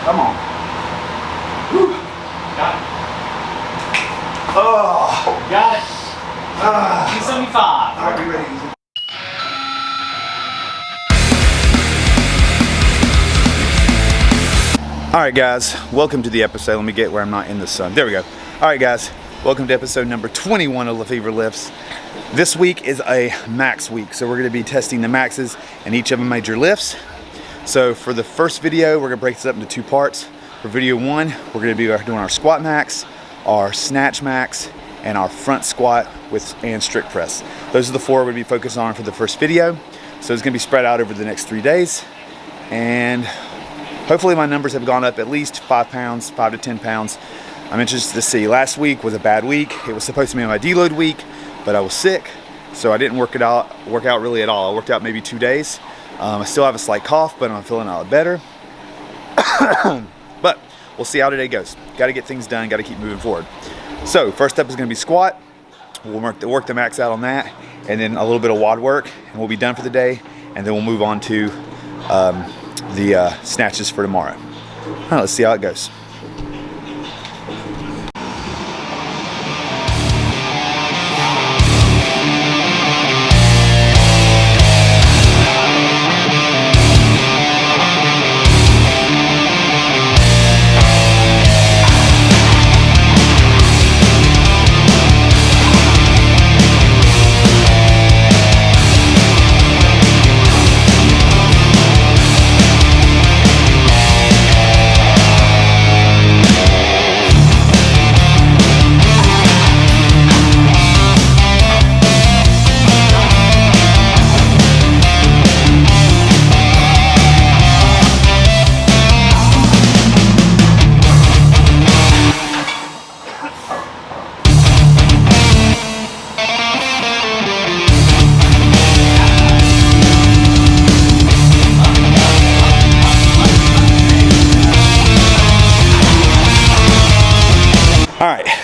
Come on. Whew. Got it. Oh. Got it. 275. All right, be ready. All right, guys, welcome to the episode. Let me get where I'm not in the sun. There we go. All right, guys, welcome to episode number 21 of LeFevre Lifts. This week is a max week, so we're going to be testing the maxes in each of the major lifts. So for the first video, we're going to break this up into two parts. For video one, we're going to be doing our squat max, our snatch max, and our front squat and strict press. Those are the four we're going to be focused on for the first video. So it's going to be spread out over the next 3 days. And hopefully my numbers have gone up at least 5 pounds, 5 to 10 pounds. I'm interested to see. Last week was a bad week. It was supposed to be my deload week, but I was sick, so I didn't work out really at all. I worked out maybe 2 days. I still have a slight cough, but I'm feeling a lot better. But we'll see how today goes. Got to get things done, got to keep moving forward. So first up is going to be squat. We'll work the max out on that, and then a little bit of WOD work, and we'll be done for the day, and then we'll move on to the snatches for tomorrow. All right, let's see how it goes.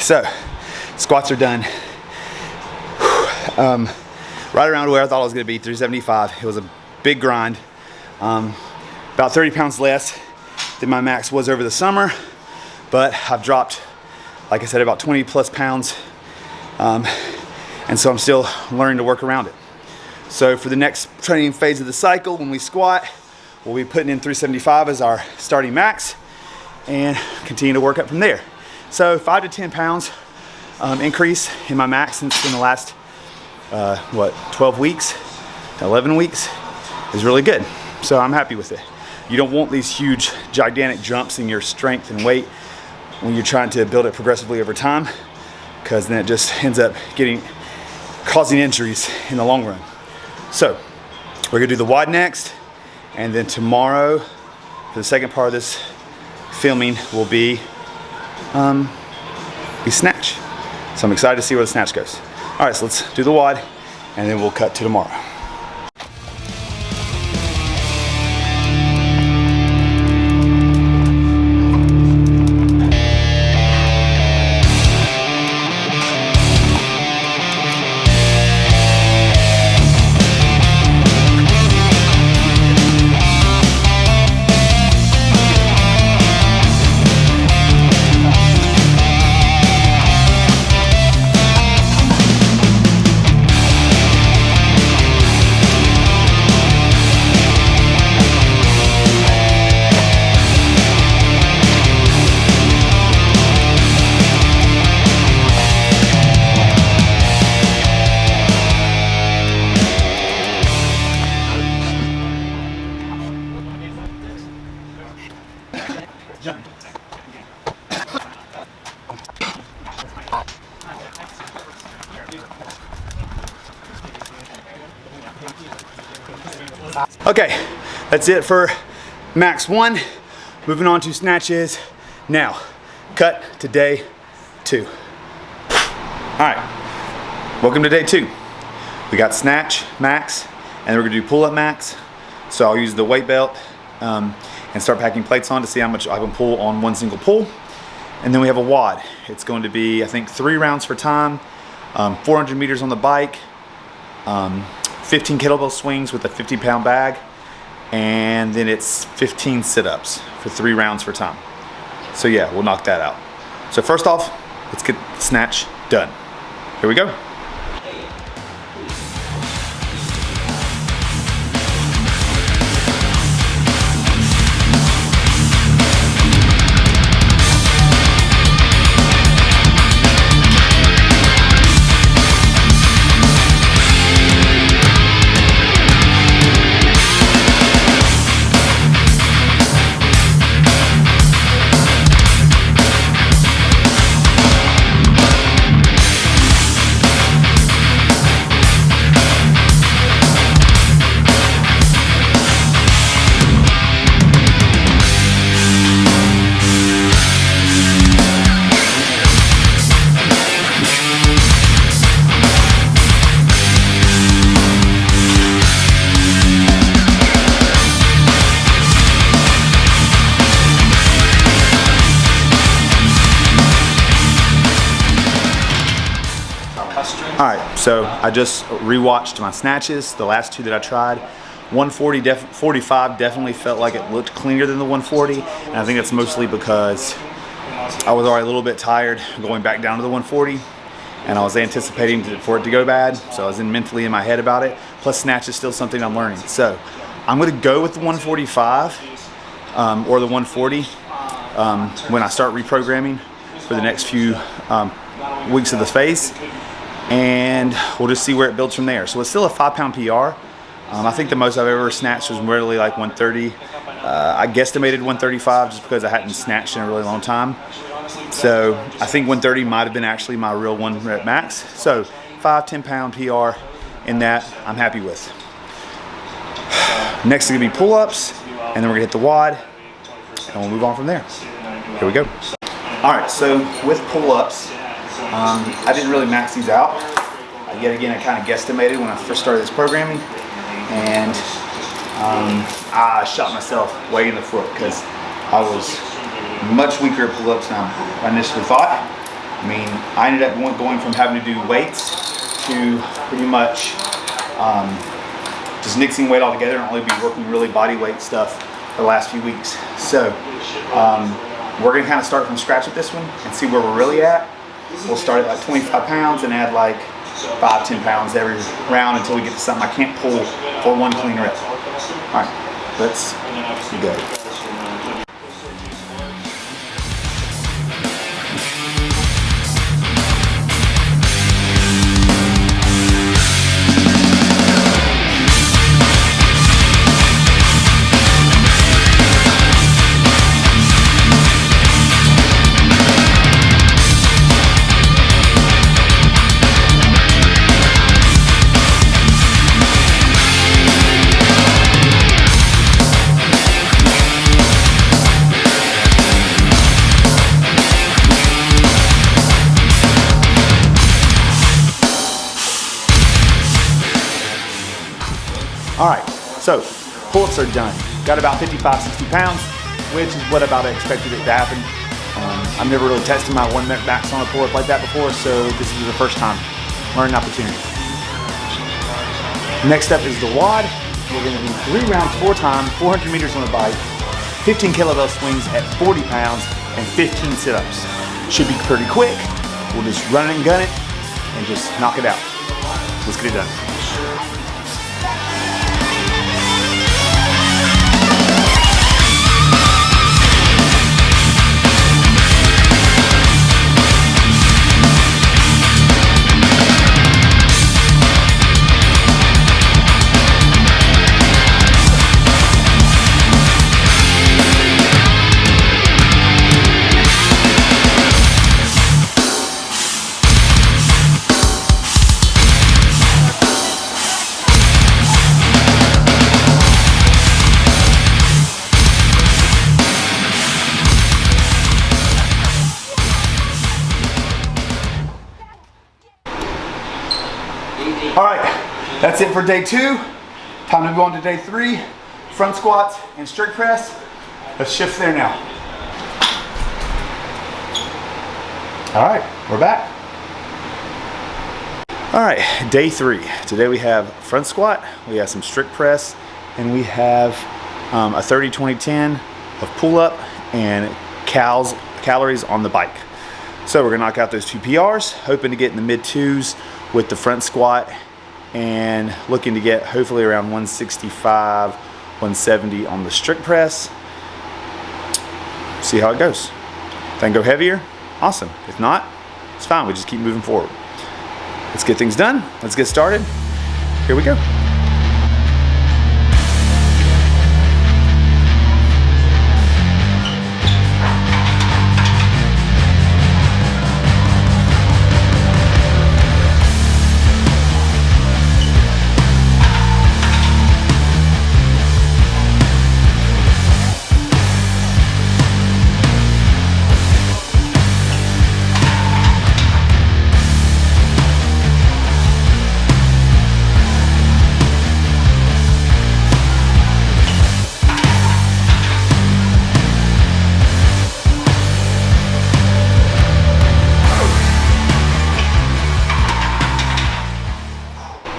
So, squats are done. Right around where I thought it was going to be, 375. It was a big grind. About 30 pounds less than my max was over the summer, but I've dropped, like I said, about 20 plus pounds. And so I'm still learning to work around it. So for the next training phase of the cycle, when we squat, we'll be putting in 375 as our starting max and continue to work up from there. So 5 to 10 pounds increase in my max since in the last, 12 weeks, 11 weeks is really good. So I'm happy with it. You don't want these huge, gigantic jumps in your strength and weight when you're trying to build it progressively over time, because then it just ends up causing injuries in the long run. So we're gonna do the WOD next, and then tomorrow, for the second part of this filming, will be snatch. So I'm excited to see where the snatch goes. All right, so let's do the WOD, and then we'll cut to tomorrow. Okay, that's it for max 1. Moving on to snatches now. Cut to day 2. All right, welcome to day 2. We got snatch max, and we're gonna do pull-up max. So I'll use the weight belt and start packing plates on to see how much I can pull on one single pull. And then we have a WOD. It's going to be, I think, 3 rounds for time, 400 meters on the bike, 15 kettlebell swings with a 50-pound bag, and then it's 15 sit-ups for 3 rounds for time. So yeah, we'll knock that out. So first off, let's get snatch done. Here we go. All right, so I just rewatched my snatches, the last 2 that I tried. 45 definitely felt like it looked cleaner than the 140, and I think that's mostly because I was already a little bit tired going back down to the 140, and I was anticipating for it to go bad, so I was mentally in my head about it. Plus, snatch is still something I'm learning. So I'm going to go with the 145 or the 140 when I start reprogramming for the next few weeks of the phase. And we'll just see where it builds from there. So it's still a 5-pound PR. I think the most I've ever snatched was really like 130. I guesstimated 135 just because I hadn't snatched in a really long time. So I think 130 might have been actually my real 1 rep max. So 5-10 pound PR in that I'm happy with. Next is gonna be pull-ups, and then we're gonna hit the WOD, and we'll move on from there. Here we go. All right, so with pull-ups, I didn't really max these out. Yet again, I kind of guesstimated when I first started this programming, and I shot myself way in the foot because I was much weaker at pull-ups than I initially thought. I mean, I ended up going from having to do weights to pretty much just nixing weight altogether and only be working really body weight stuff for the last few weeks. So we're gonna kind of start from scratch with this one and see where we're really at. We'll start at like 25 pounds and add like 5-10 pounds every round until we get to something I can't pull for 1 clean rep. All right, let's go. All right, so pull-ups are done. Got about 55, 60 pounds, which is what about I expected it to happen. I've never really tested my 1 rep max on a pull-up like that before, so this is the first time. Learning opportunity. Next up is the WOD. We're gonna do 3 rounds, 4 times, 400 meters on the bike, 15 kettlebell swings at 40 pounds, and 15 sit-ups. Should be pretty quick. We'll just run it and gun it, and just knock it out. Let's get it done. All right, that's it for day 2. Time to go on to day 3, front squats and strict press. Let's shift there now. All right, we're back. All right, day 3. Today we have front squat, we have some strict press, and we have a 30-20-10 of pull-up and calories on the bike. So we're gonna knock out those 2 PRs, hoping to get in the mid 2s with the front squat and looking to get hopefully around 165, 170 on the strict press. See how it goes. If I can go heavier, awesome. If not, it's fine, we just keep moving forward. Let's get things done, let's get started. Here we go.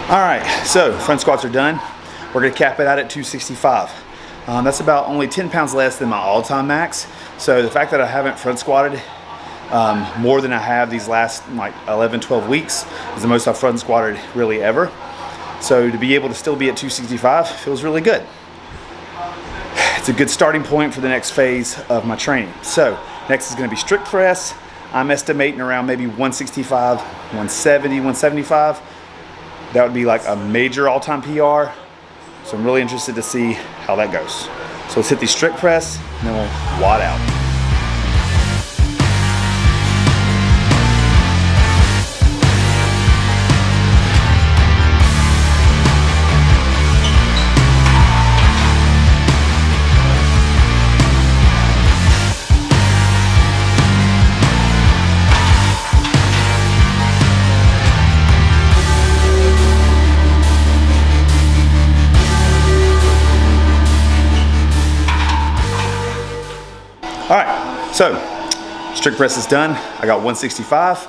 All right, so front squats are done. We're gonna cap it out at 265. That's about only 10 pounds less than my all-time max. So the fact that I haven't front squatted more than I have these last like 11, 12 weeks is the most I've front squatted really ever. So to be able to still be at 265 feels really good. It's a good starting point for the next phase of my training. So next is gonna be strict press. I'm estimating around maybe 165, 170, 175. That would be like a major all-time PR. So I'm really interested to see how that goes. So let's hit the strict press and then we'll wad out. All right, so strict press is done. I got 165.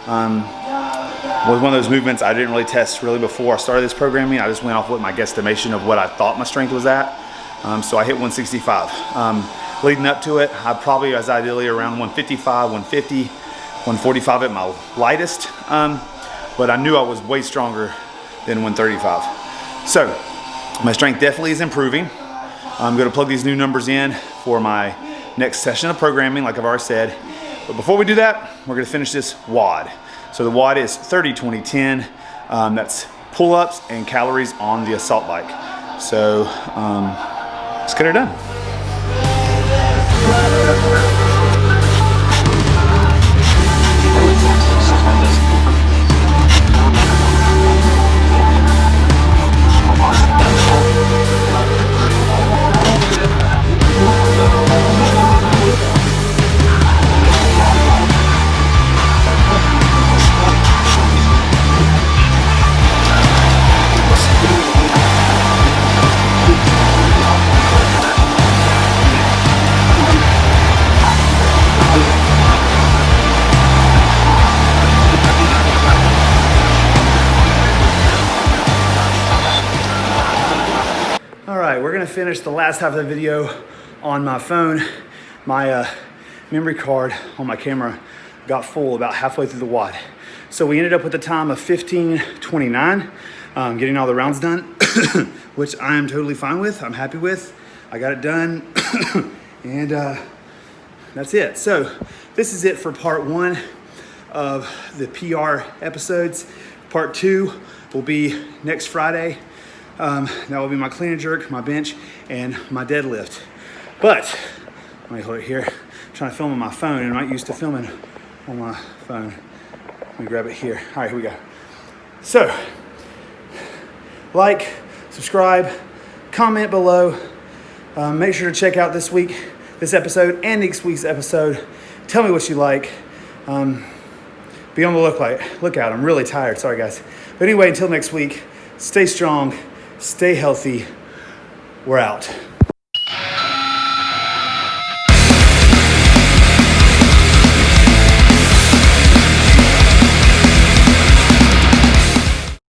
Was one of those movements I didn't really test really before I started this programming. I just went off with my guesstimation of what I thought my strength was at. So I hit 165. Leading up to it, I probably was ideally around 155, 150, 145 at my lightest. But I knew I was way stronger than 135. So my strength definitely is improving. I'm gonna plug these new numbers in for my next session of programming, like I've already said. But before we do that, we're gonna finish this WOD. So the WOD is 30-20-10. That's pull-ups and calories on the assault bike. So let's get her done. We're gonna finish the last half of the video on my phone. My memory card on my camera got full about halfway through the WOD. So we ended up with a time of 15:29, getting all the rounds done, which I am totally fine with, I'm happy with. I got it done, and that's it. So this is it for part 1 of the PR episodes. Part 2 will be next Friday. That will be my clean and jerk, my bench, and my deadlift. But, let me hold it here. I'm trying to film on my phone, and I'm not used to filming on my phone. Let me grab it here. All right, here we go. So, like, subscribe, comment below. Make sure to check out this episode, and next week's episode. Tell me what you like. Be on the lookout. I'm really tired. Sorry, guys. But anyway, until next week, stay strong. Stay healthy. We're out.